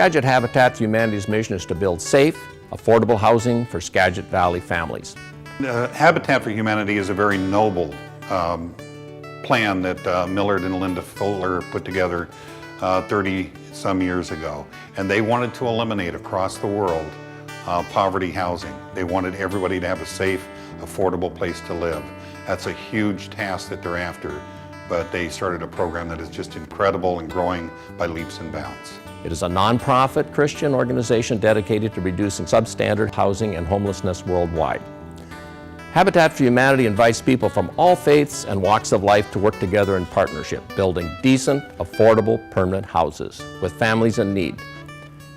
Skagit Habitat for Humanity's mission is to build safe, affordable housing for Skagit Valley families. Habitat for Humanity is a very noble plan that Millard and Linda Fuller put together 30-some years ago. And they wanted to eliminate across the world poverty housing. They wanted everybody to have a safe, affordable place to live. That's a huge task that they're after, but they started a program that is just incredible and growing by leaps and bounds. It is a nonprofit Christian organization dedicated to reducing substandard housing and homelessness worldwide. Habitat for Humanity invites people from all faiths and walks of life to work together in partnership, building decent, affordable, permanent houses with families in need.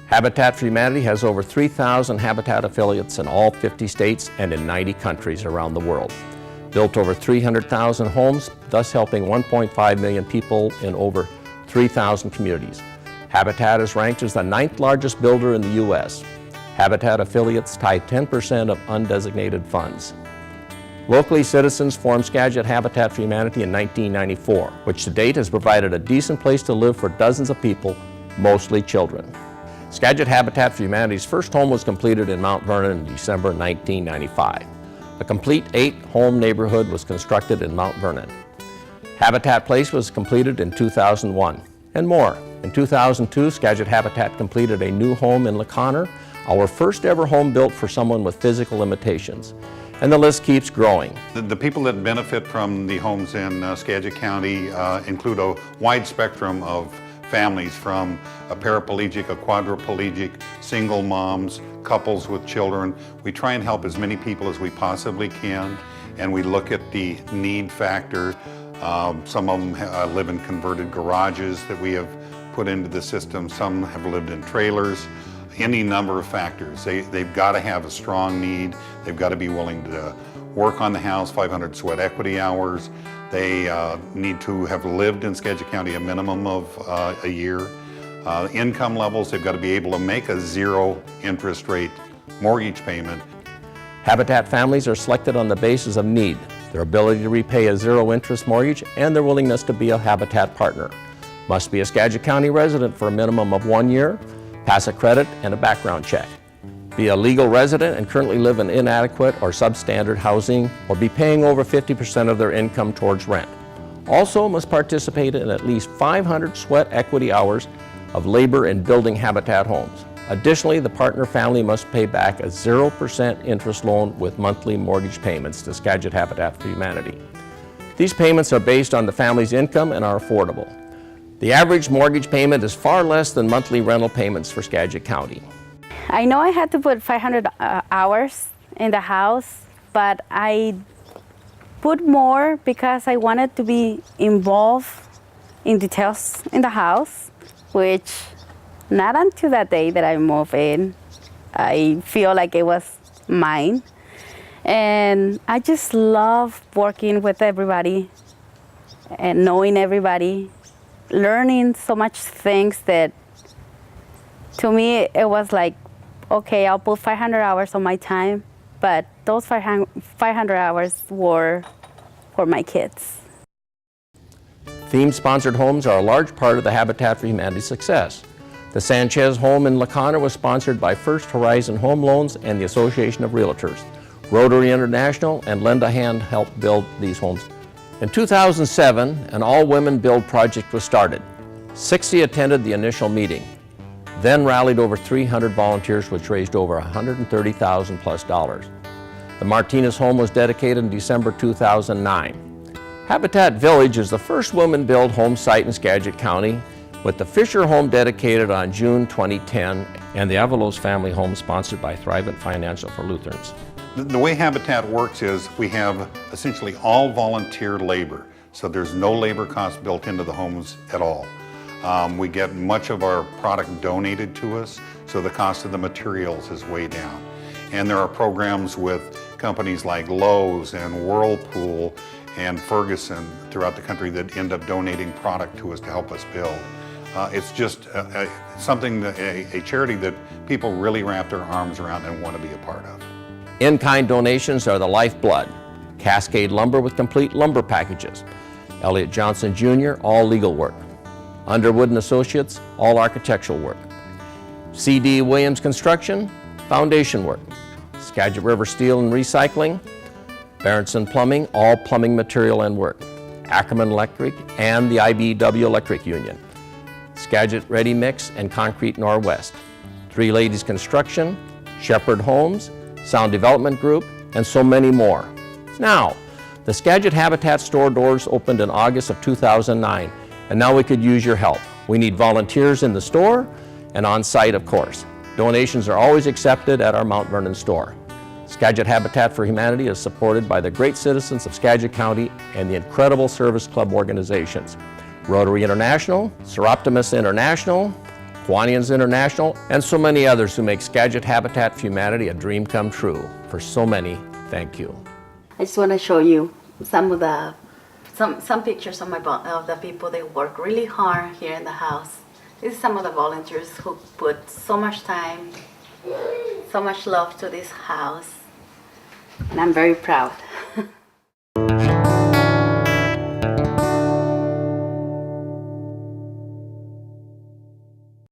Habitat for Humanity has over 3,000 Habitat affiliates in all 50 states and in 90 countries around the world. Built over 300,000 homes, thus helping 1.5 million people in over 3,000 communities. Habitat is ranked as the 9th largest builder in the U.S. Habitat affiliates tie 10% of undesignated funds. Locally, citizens formed Skagit Habitat for Humanity in 1994, which to date has provided a decent place to live for dozens of people, mostly children. Skagit Habitat for Humanity's first home was completed in Mount Vernon in December 1995. A complete 8-home neighborhood was constructed in Mount Vernon. Habitat Place was completed in 2001, and more. In 2002, Skagit Habitat completed a new home in LaConner, our first ever home built for someone with physical limitations. And the list keeps growing. The people that benefit from the homes in Skagit County include a wide spectrum of families, from a paraplegic, a quadriplegic, single moms, couples with children. We try and help as many people as we possibly can, and we look at the need factor. Some of them live in converted garages that we have put into the system. Some have lived in trailers. Any number of factors. They've got to have a strong need. They've got to be willing to work on the house, 500 sweat equity hours. They need to have lived in Skagit County a minimum of a year. Income levels, they've got to be able to make a 0 interest rate mortgage payment. Habitat families are selected on the basis of need, their ability to repay a 0 interest mortgage, and their willingness to be a Habitat partner. Must be a Skagit County resident for a minimum of 1 year, pass a credit and a background check. Be a legal resident and currently live in inadequate or substandard housing, or be paying over 50% of their income towards rent. Also must participate in at least 500 sweat equity hours of labor in building Habitat homes. Additionally, the partner family must pay back a 0% interest loan with monthly mortgage payments to Skagit Habitat for Humanity. These payments are based on the family's income and are affordable. The average mortgage payment is far less than monthly rental payments for Skagit County. I know I had to put 500 hours in the house, but I put more because I wanted to be involved in details in the house, which not until that day that I moved in, I feel like it was mine. And I just love working with everybody and knowing everybody, learning so much things that to me it was like, okay, I'll put 500 hours on my time, but those 500 hours were for my kids. Theme-sponsored homes are a large part of the Habitat for Humanity's success. The Sanchez home in LaConner was sponsored by First Horizon Home Loans and the Association of Realtors. Rotary International and Lend a Hand helped build these homes. In 2007, an all-women build project was started. 60 attended the initial meeting, then rallied over 300 volunteers, which raised over $130,000 plus. The Martinez home was dedicated in December 2009. Habitat Village is the first women-built home site in Skagit County, with the Fisher home dedicated on June 2010 and the Avalos family home sponsored by Thrivent Financial for Lutherans. The way Habitat works is we have essentially all volunteer labor, so there's no labor cost built into the homes at all. We get much of our product donated to us, so the cost of the materials is way down. And there are programs with companies like Lowe's and Whirlpool and Ferguson throughout the country that end up donating product to us to help us build. It's just something, a charity that people really wrap their arms around and want to be a part of. In-kind donations are the lifeblood. Cascade Lumber with complete lumber packages. Elliott Johnson Jr., all legal work. Underwood & Associates, all architectural work. C.D. Williams Construction, foundation work. Skagit River Steel and Recycling, Berenson Plumbing, all plumbing material and work. Ackerman Electric and the IBEW Electric Union. Skagit Ready Mix and Concrete Norwest. Three Ladies Construction, Shepherd Homes, Sound Development Group, and so many more. Now, the Skagit Habitat store doors opened in August of 2009, and now we could use your help. We need volunteers in the store and on site, of course. Donations are always accepted at our Mount Vernon store. Skagit Habitat for Humanity is supported by the great citizens of Skagit County and the incredible service club organizations. Rotary International, Seroptimus International, Kiwanians International, and so many others who make Skagit Habitat for Humanity a dream come true. For so many, thank you. I just want to show you some of the some pictures of the people that work really hard here in the house. This is some of the volunteers who put so much time, so much love to this house, and I'm very proud.